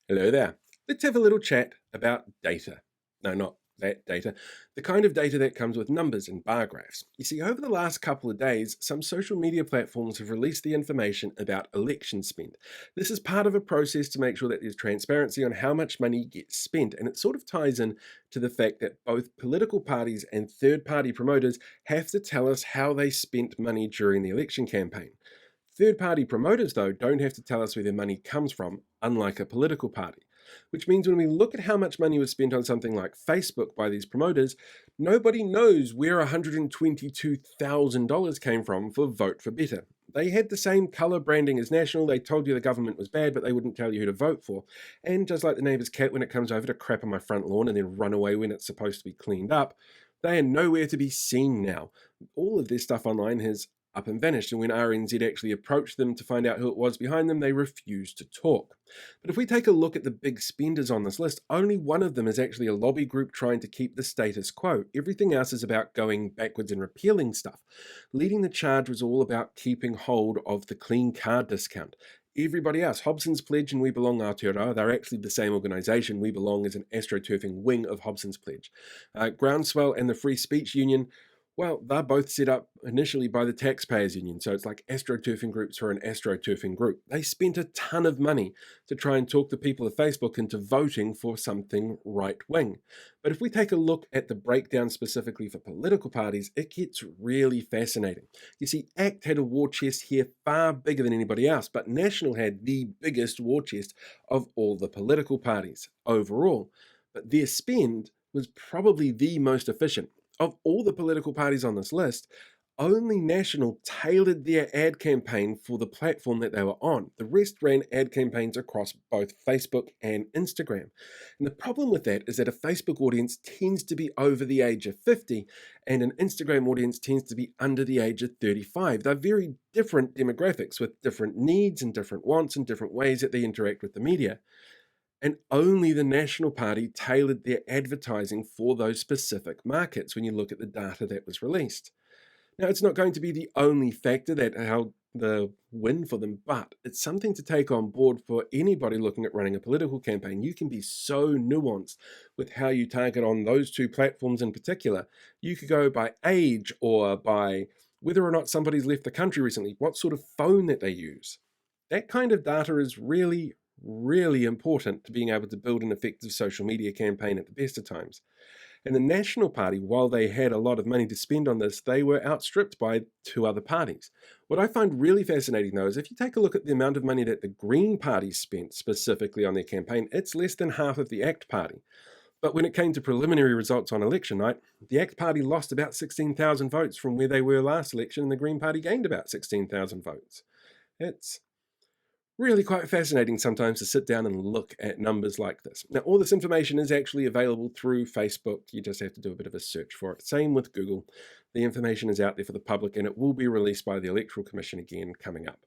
Hello there. Let's have a little chat about data. No, not that data. The kind of data that comes with numbers and bar graphs. You see, over the last couple of days, some social media platforms have released the information about election spend. This is part of a process to make sure that there's transparency on how much money gets spent, and it sort of ties in to the fact that both political parties and third-party promoters have to tell us how they spent money during the election campaign. Third party promoters, though, don't have to tell us where their money comes from, unlike a political party. Which means when we look at how much money was spent on something like Facebook by these promoters, nobody knows where $122,000 came from for Vote for Better. They had the same colour branding as National, they told you the government was bad, but they wouldn't tell you who to vote for. And just like the neighbour's cat when it comes over to crap on my front lawn and then run away when it's supposed to be cleaned up, they are nowhere to be seen now. All of this stuff online has up and vanished, and when RNZ actually approached them to find out who it was behind them, they refused to talk. But if we take a look at the big spenders on this list, only one of them is actually a lobby group trying to keep the status quo. Everything else is about going backwards and repealing stuff. Leading the charge was all about keeping hold of the clean car discount. Everybody else, Hobson's Pledge and We Belong Aotearoa, they're actually the same organisation. We Belong is an astroturfing wing of Hobson's Pledge. Groundswell and the Free Speech Union, well, they're both set up initially by the Taxpayers Union, so it's like astroturfing groups for an astroturfing group. They spent a ton of money to try and talk the people of Facebook into voting for something right-wing. But if we take a look at the breakdown specifically for political parties, it gets really fascinating. You see, ACT had a war chest here far bigger than anybody else, but National had the biggest war chest of all the political parties overall. But their spend was probably the most efficient. Of all the political parties on this list, only National tailored their ad campaign for the platform that they were on. The rest ran ad campaigns across both Facebook and Instagram. And the problem with that is that a Facebook audience tends to be over the age of 50 and an Instagram audience tends to be under the age of 35. They're very different demographics with different needs and different wants and different ways that they interact with the media. And only the National Party tailored their advertising for those specific markets when you look at the data that was released. Now, it's not going to be the only factor that held the win for them, but it's something to take on board for anybody looking at running a political campaign. You can be so nuanced with how you target on those two platforms in particular. You could go by age or by whether or not somebody's left the country recently, what sort of phone that they use. That kind of data is really important to being able to build an effective social media campaign at the best of times. And the National Party, while they had a lot of money to spend on this, they were outstripped by two other parties. What I find really fascinating, though, is if you take a look at the amount of money that the Green Party spent specifically on their campaign, it's less than half of the ACT Party. But when it came to preliminary results on election night, the ACT Party lost about 16,000 votes from where they were last election, and the Green Party gained about 16,000 votes. It's really quite fascinating sometimes to sit down and look at numbers like this. Now, all this information is actually available through Facebook. You just have to do a bit of a search for it. Same with Google. The information is out there for the public and it will be released by the Electoral Commission again coming up.